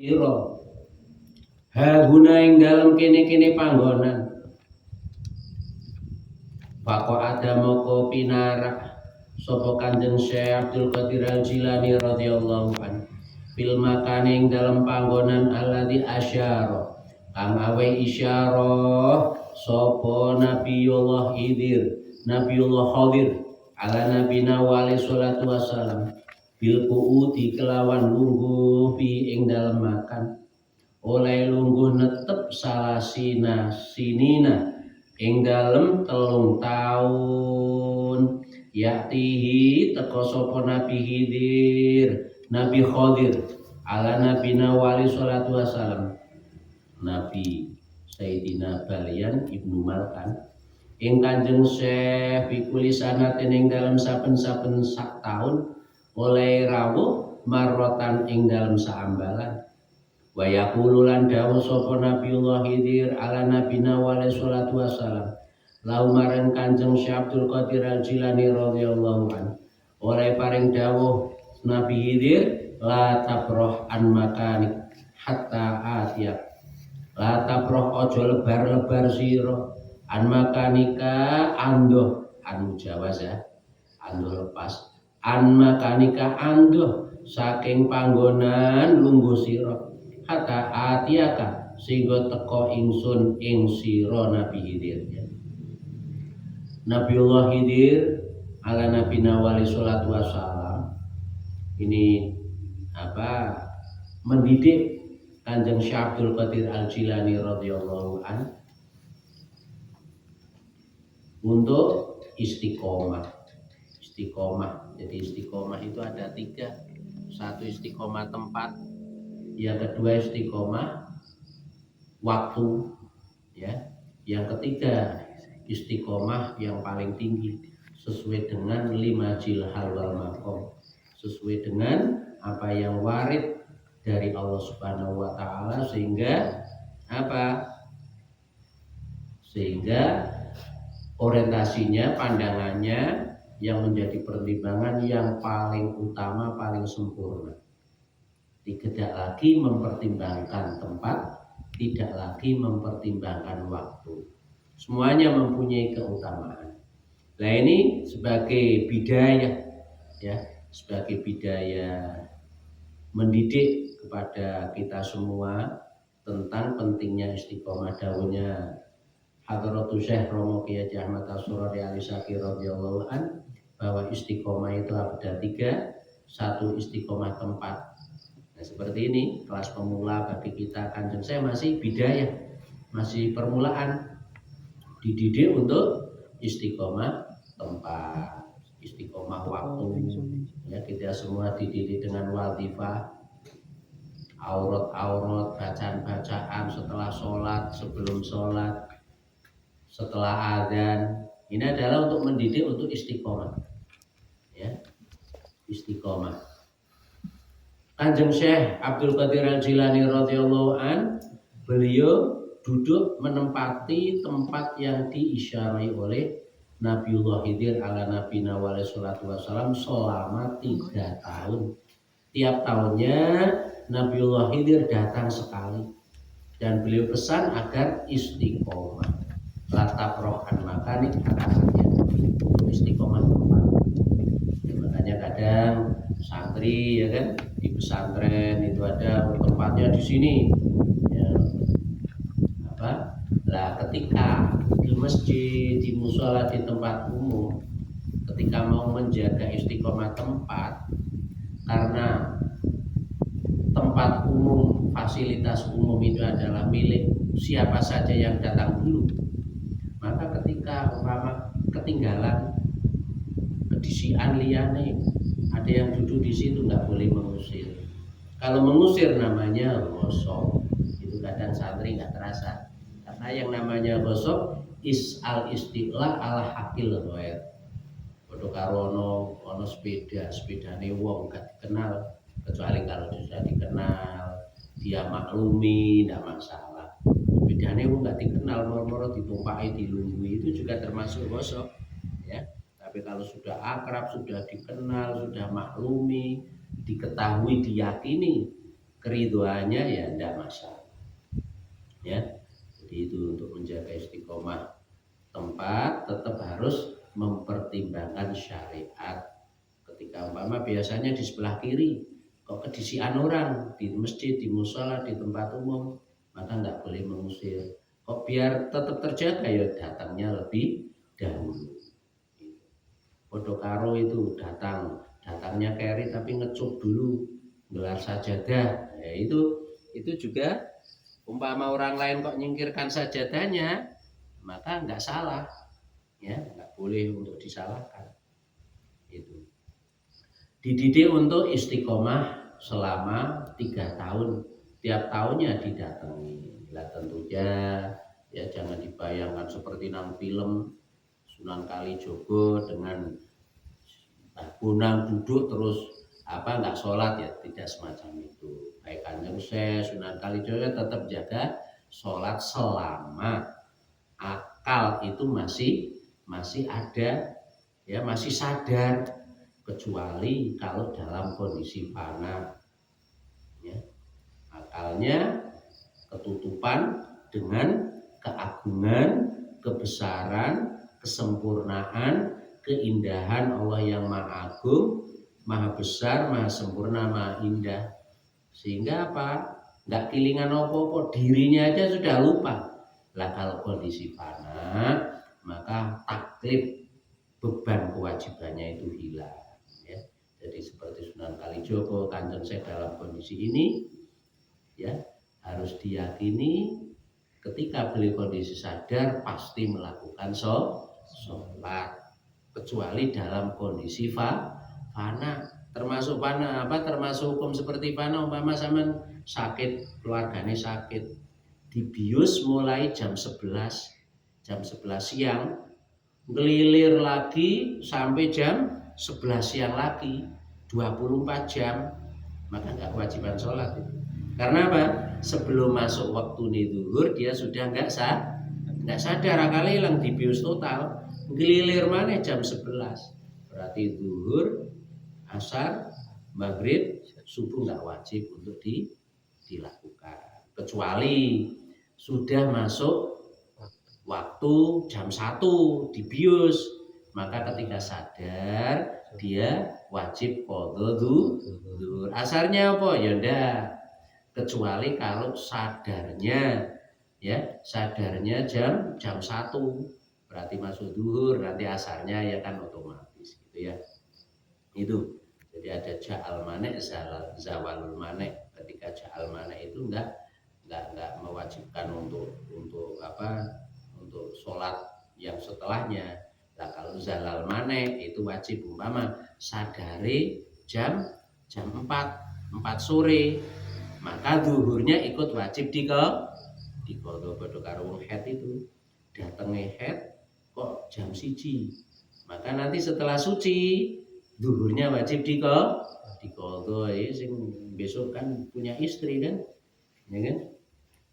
Ira haguna ing dalem kene-kene panggonan Bako ada moko pinarak sapa Kanjeng Syekh Abdul Qadir Al-Jilani radhiyallahu an fil makane ing dalem panggonan alladzi asyara kang awe isyarah sapa Nabiullah Khadir ala nabina wa alaihi salatu wassalam bil qu'udi kelawan lungguh fi ing dalem makan oleh lungguh netep salasina sinina ing dalem 3 taun yaktihi teko sapa Nabi Khadir ala nabina wa alaihi salatu wassalam Nabi Sayyidina Balian Ibnu Malkan ing Kanjeng Syekh fikuli sanatin ing dalem saben-saben sak taun oleh rawuh marrotan ing dalem saambalan wa yaqulu lan dawuh sapa Nabiullah Khidir ala nabina wa alaihi salatu wassalam lau marang Kanjeng Syekh Abdul Qadir Al-Jilani radhiyallahu an oleh paring dawuh Nabi Khidir la tabroh an makanik hatta atiyat la tabroh ojo lebar-lebar sira an makanika andoh anu jawas ya andoh lepas an makanika andoh saking panggonan lungguh sira hatta atiaka sehingga teko ingsun ing sira Nabi Khidir ya. Nabiullah Khidir ala nabina wa alaihi salatu wassalam ini mendidik Kanjeng Syekh Abdul Qadir Al-Jilani radhiyallahu an untuk istiqomah. Jadi istiqomah itu ada 3. Satu istiqomah tempat, yang kedua istiqomah waktu, ya. Yang ketiga istiqomah yang paling tinggi sesuai dengan 5 jilhal wal maqam, sesuai dengan apa yang warid dari Allah Subhanahu wa taala sehingga orientasinya, pandangannya yang menjadi pertimbangan yang paling utama, paling sempurna. Tidak lagi mempertimbangkan tempat, tidak lagi mempertimbangkan waktu. Semuanya mempunyai keutamaan. Nah ini sebagai bidayah, ya, sebagai bidayah mendidik kepada kita semua tentang pentingnya istiqomah. Dawuhnya Hadratus Syekh Romo Kiai Ahmad As-Surari Al-Syaki radhiyallahu an bahwa istiqomah itu ada 3. Satu istiqomah tempat. Nah seperti ini kelas pemula bagi kita. Kanjeng saya masih bidayah, masih permulaan, dididik untuk istiqomah tempat, istiqomah waktu. Ya, kita semua dididik dengan wadifah, aurat, bacaan-bacaan setelah sholat, sebelum sholat, setelah adzan. Ini adalah untuk mendidik untuk istiqomah, ya, istiqomah. Kanjeng Syekh Abdul Qadir Al-Jilani radhiyallahu an, beliau duduk menempati tempat yang diisyarai oleh Nabiullah Khidir ala nabina wa alaihi salatu wassalam selama 3 tahun. Tiap tahunnya Nabiullah Khidir datang sekali dan beliau pesan agar istiqomah. Latabrohan makanik atasnya istiqomah tempat. Ya, makanya kadang santri, ya kan, di pesantren itu ada tempatnya di sini. Ya, Lah ketika di masjid, di musola, di tempat umum, ketika mau menjaga istiqomah tempat, karena tempat umum, fasilitas umum itu adalah milik siapa saja yang datang dulu, maka ketika umpama ketinggalan kedisian liyane, ada yang duduk di situ, nggak boleh mengusir. Kalau mengusir namanya gosok. Itu kadang santri nggak terasa. Karena yang namanya gosok al-istiqla ala hakil ghair. Padha karo ono sepedane wong gak dikenal, kecuali kalau sudah dikenal, dia maklumi, tidak masalah. Sepedane wong gak dikenal, moro-moro ditumpaki, dilunggui, itu juga termasuk gosok, ya. Tapi kalau sudah akrab, sudah dikenal, sudah maklumi, diketahui, diyakini, keriduannya ya tidak masalah. Ya, jadi itu untuk menjaga istiqomah tempat tetap harus mempertimbangkan syariat. Ketika umpama biasanya di sebelah kiri kok kedisian orang di masjid, di musola, di tempat umum, maka nggak boleh mengusir. Kok biar tetap terjaga ya datangnya lebih dahulu. Podo karo itu datangnya keri tapi ngecup dulu, gelar sajadah. Ya itu juga umpama orang lain kok nyingkirkan sajadahnya, maka nggak salah, ya nggak boleh untuk disalahkan. Itu dididik untuk istiqomah selama 3 tahun, tiap tahunnya didatangi. Lah tentunya ya jangan dibayangkan seperti nang film Sunan Kalijogo dengan bunang duduk terus nggak sholat, ya tidak semacam itu. Baik Kanjeng Sunan Kalijogo tetap jaga sholat selama akal itu masih ada, ya masih sadar, kecuali kalau dalam kondisi fana, ya akalnya ketutupan dengan keagungan, kebesaran, kesempurnaan, keindahan Allah yang maha agung, maha besar, maha sempurna, maha indah. Sehingga apa? Nggak kelingan apa-apa, dirinya aja sudah lupa. Lah kalau kondisi fana, maka taklif, beban kewajibannya itu hilang. Ya. Jadi seperti Sunan Kalijogo, Kanjeng saya dalam kondisi ini, ya harus diyakini ketika beliau kondisi sadar pasti melakukan sholat, kecuali dalam kondisi fana. Termasuk fana termasuk hukum seperti fana, umpama sampean sakit, keluarganya sakit, dibius mulai jam 11 siang, ngelilir lagi sampai jam 11 siang lagi, 24 jam, maka nggak kewajiban sholat itu. Karena apa? Sebelum masuk waktu zuhur dia sudah nggak sadar, akal hilang, dibius total. Ngelilir mana jam 11, berarti zuhur, asar, maghrib, subuh nggak wajib untuk dilakukan, kecuali sudah masuk waktu jam 1 dibius, maka ketika sadar dia wajib qadha zuhur. Asarnya apa? Ya ndak, kecuali kalau sadarnya jam 1, berarti masuk zuhur, nanti asarnya ya kan otomatis gitu ya. Itu jadi ada ja'al manik, zawalul manik. Ketika ja'al manik itu enggak mewajibkan untuk sholat yang setelahnya. Nah kalau zalal manik itu wajib, umpama sadari jam 4 sore, maka zuhurnya ikut wajib diqadha karo wong haid itu. Datenge haid kok jam 1, maka nanti setelah suci zuhurnya wajib diqadha. Sing besok kan punya istri kan, ya kan?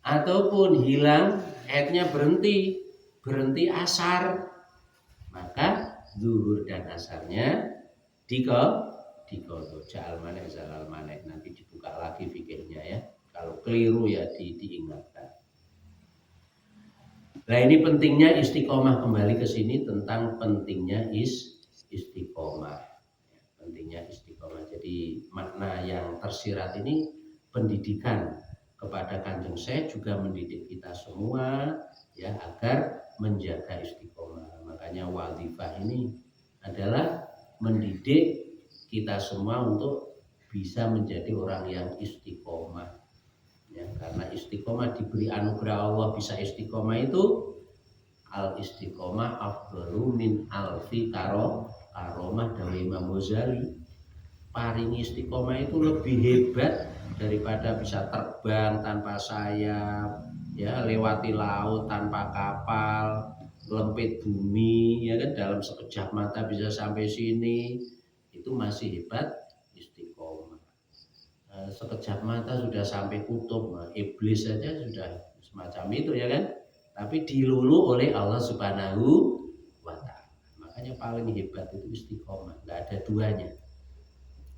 Ataupun hilang haidnya, berhenti asar, maka zuhur dan asarnya diqadha. Ja'al manik, zalal manik, nanti dibuka lagi fikirnya ya. Kalau keliru ya diingatkan. Nah ini pentingnya istiqomah, kembali ke sini tentang pentingnya istiqomah. Pentingnya istiqomah. Jadi makna yang tersirat ini pendidikan kepada Kanjeng Syekh, juga mendidik kita semua ya agar menjaga istiqomah. Makanya wazifah ini adalah mendidik kita semua untuk bisa menjadi orang yang istiqomah. Ya, karena istiqomah diberi anugerah Allah bisa istiqomah itu, al istiqomah afdalu min alfi karomah dari Imam Ghazali. Paring istiqomah itu lebih hebat daripada bisa terbang tanpa sayap, ya lewati laut tanpa kapal, lempit bumi, ya kan dalam sekejap mata bisa sampai sini, itu masih hebat istiqomah. Sekejap mata sudah sampai kutub, iblis saja sudah semacam itu ya kan, tapi dilulu oleh Allah Subhanahu wa ta'ala. Makanya paling hebat itu istiqomah, nggak ada duanya.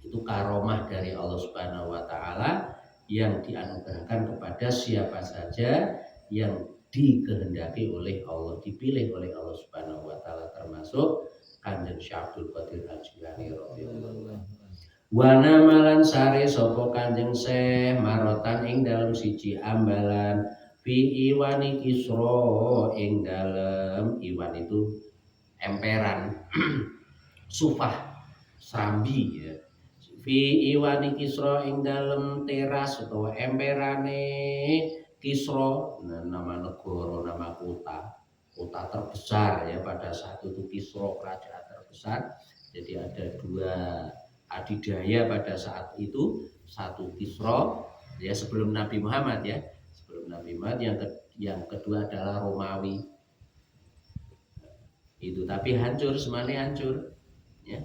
Itu karomah dari Allah Subhanahu wa ta'ala yang dianugerahkan kepada siapa saja yang dikehendaki oleh Allah, dipilih oleh Allah Subhanahu wa taala, termasuk Kanjeng Syekh Abdul Qadir Al-Jilani radhiyallahu anhu. Wana malan sare sapa Kanjeng Syekh marotan ing dalem siji ambalan fi iwani kisro ing dalem iwan itu emperan sufah sambi ya. Fi iwani kisro ing dalem teras utawa emperane Kisro, nama negara, nama kota terbesar ya pada saat itu. Kisro kerajaan terbesar. Jadi ada dua adidaya pada saat itu, satu Kisro ya sebelum Nabi Muhammad ya, sebelum Nabi Muhammad. Yang kedua adalah Romawi itu, tapi hancur, semuanya hancur ya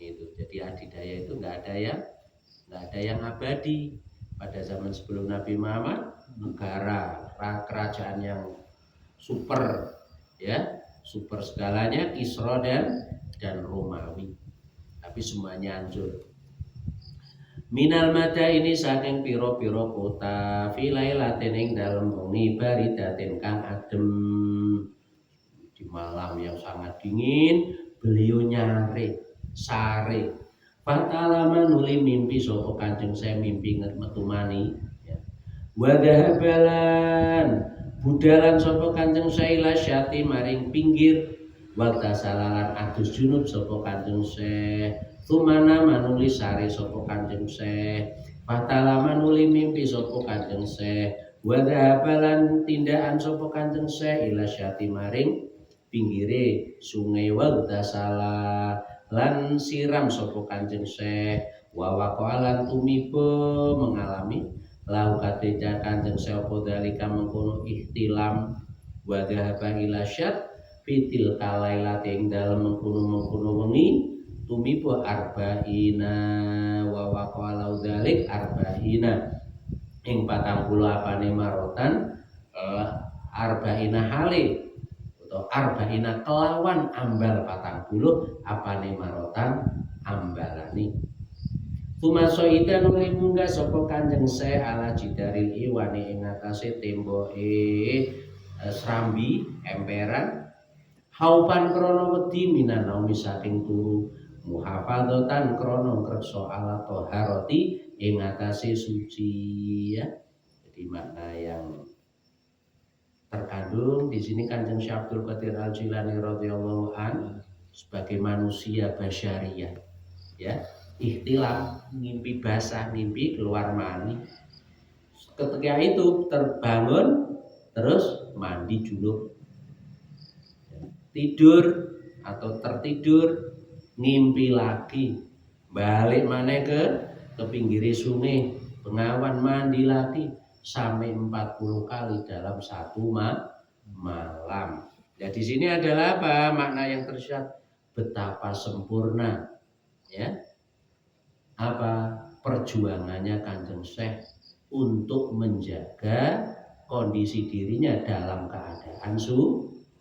itu. Jadi adidaya itu nggak ada yang abadi pada zaman sebelum Nabi Muhammad. Negara kerajaan yang super ya, super segalanya Kisra dan Romawi, tapi semuanya hancur. Minal mada ini saking piro-piro kota filailatin ing dalem wengi baridatin kang adem. Di malam yang sangat dingin beliau nyare sare Fatalaman nuli mimpi sapa Kanjeng saya mimpi metu mani ya. Wadahabalan budalan sapa Kanjeng saya lasyati maring pinggir wakta salalan adus junub sapa Kanjeng saya tumana manuli sare sapa Kanjeng saya Fatalaman nuli mimpi sapa Kanjeng saya wadahabalan tindakan sapa Kanjeng saya lasyati maring pinggire sungai wakta salah lan siram sapa Kanjeng Syekh wa waqalan tumiba mengalami lahu kadheja Kanjeng Syekh apa dalika mengkono ihtilam wa dhahaba ila syad fitil kalailati ing dalem mengkono wengi tumiba arba'ina wa waqalau dzalik arba'ina ing 40 apane marotan arba'ina hale arba'ina kelawan ambal 40 apane marotan ambalani. Tumaso ida nuli munggah sapa Kanjeng Syekh ala jidaril iwani ing atase temboke serambi emperan haupan krana wedi minan naumi saking turu muhafadzatan krana ngreksa ala thaharati ing atase suci ya. Jadi makna yang terkandung di sini Kanjeng Syekh Abdul Qadir Al-Jilani radhiyallahu an sebagai manusia basyariyah ya, ihtilam, mimpi basah, mimpi keluar mani. Ketika itu terbangun terus mandi junub, tidur atau tertidur, ngimpi lagi, balik mana ke pinggir sungai, Bengawan mandi lagi sampai 40 kali dalam satu malam. Ya di sini adalah apa makna yang tersirat, betapa sempurna ya apa perjuangannya Kanjeng Syekh untuk menjaga kondisi dirinya dalam keadaan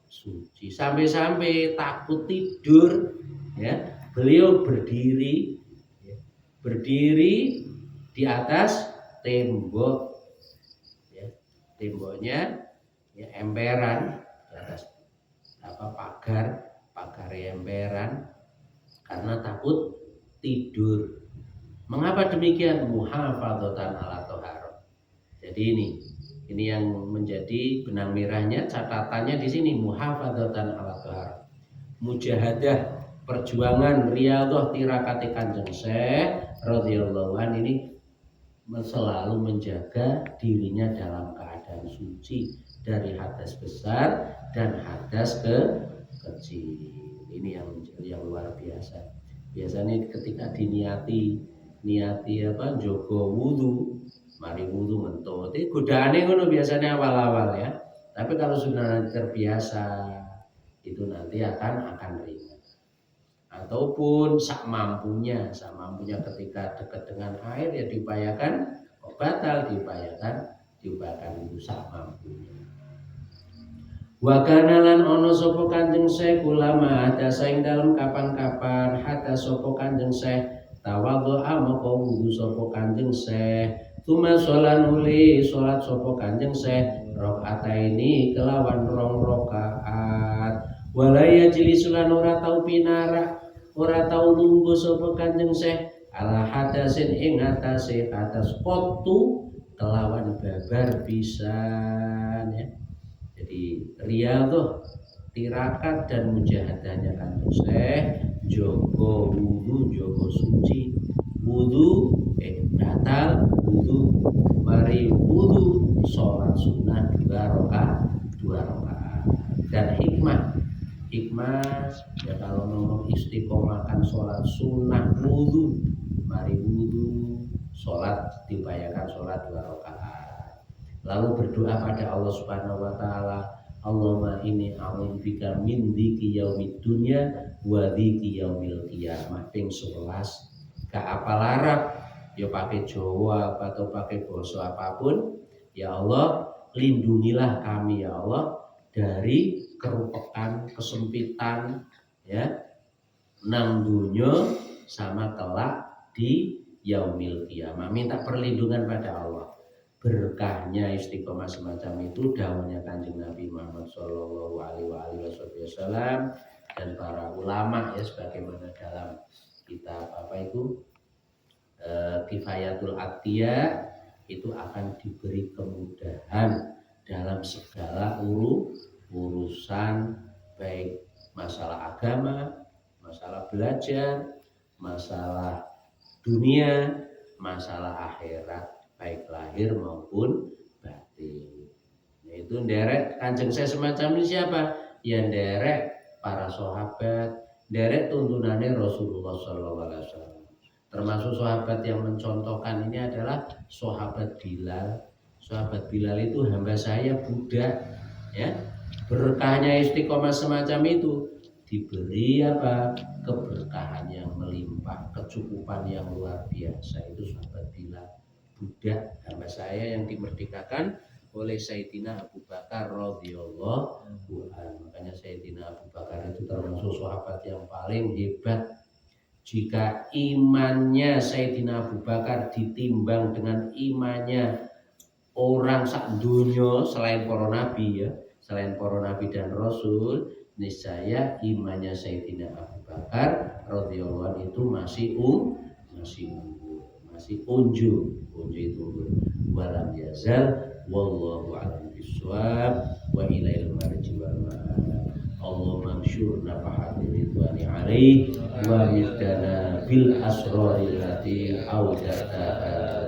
suci sampai-sampai takut tidur ya beliau berdiri di atas tembok ya, temboknya ya emperan di atas pagar emperan karena takut tidur. Mengapa demikian? Muhafadzatan ala thaharah. Jadi ini yang menjadi benang merahnya, catatannya di sini muhafadzatan ala thaharah. Mujahadah, perjuangan riyadhah tirakati Kanjeng Syekh radhiyallahu anhu ini selalu menjaga dirinya dalam keadaan suci dari hadas besar dan hadas kecil. Ini yang luar biasa. Biasanya ketika diniati jogo wudu, mari wudu mentut, itu godaane ngono biasanya awal-awal ya. Tapi kalau sudah terbiasa itu nanti akan ringan. Ataupun sak mampunya ketika dekat dengan air ya diupayakan batal, diupayakan itu sak mampunya. Wa kana lan ana sapa Kanjeng Syekh ulama ada saing dalam kapan-kapan hata sapa Kanjeng Syekh tawadhu maka wudu sapa Kanjeng Syekh Tuma sholat nuli sholat sopo Kanjeng Syekh rakaataini kelawan rong rakaat. Walaya jilisulan ora tau pinara, ora tau lungguh sopo Kanjeng Syekh ala hadasin ing atase atas kotu kelawan babar pisan ya. Jadi riyadhah tirakat dan mujahadahnya Kanjeng Syekh jogo wudu, jogo suci, wudu batal wudu, mari wudu sholat sunnah dua rakaat. Dan hikmah ya kalau ngomong istiqomahkan sholat sunnah wudu, mari wudu sholat dibayarkan sholat 2 rakaat. Lalu berdoa pada Allah Subhanahu wa taala, Allahumma inni a'udzubika min dziki yaumid dunya wa dziki yaumil qiyamah. Ping 11 gak apal Arab ya pakai Jawa atau pakai bahasa apapun. Ya Allah, lindungilah kami ya Allah dari kerupekan, kesempitan ya nang dunya sama kelak di yaumil qiyamah. Minta perlindungan pada Allah. Berkahnya istiqomah semacam itu dawuhnya Kanjeng Nabi Muhammad sallallahu alaihi wasallam dan para ulama ya, sebagaimana dalam kitab Kifayatul Atqiya itu akan diberi kemudahan dalam segala urusan, baik masalah agama, masalah belajar, masalah dunia, masalah akhirat, baik lahir maupun batin. Yaitu nderek Kanjeng Syekh semacam ini siapa? Ya nderek para sahabat, nderek tuntunannya Rasulullah sallallahu alaihi wasallam. Termasuk sahabat yang mencontohkan ini adalah sahabat Bilal. Sahabat Bilal itu hamba saya, budak ya. Berkahnya istiqomah semacam itu diberi keberkahan yang melimpah, kecukupan yang luar biasa. Itu sahabat Bilal, budak hamba saya yang dimerdekakan oleh Sayyidina Abu Bakar radhiyallahu anhu. Makanya Sayyidina Abu Bakar itu termasuk sahabat yang paling hebat. Jika imannya Sayyidina Abu Bakar ditimbang dengan imannya orang sak dunya selain para nabi ya, selain para nabi dan rasul, niscaya imannya Sayyidina Abu Bakar radhiyallahu anhu itu masih unjul itu unggul. Walam yazal wallahu a'lam bishawab wa ilaihil marji wal ma'ab. Allahumma ansyurna fahadir ridwani alaih wa middana bil asrari allati awdata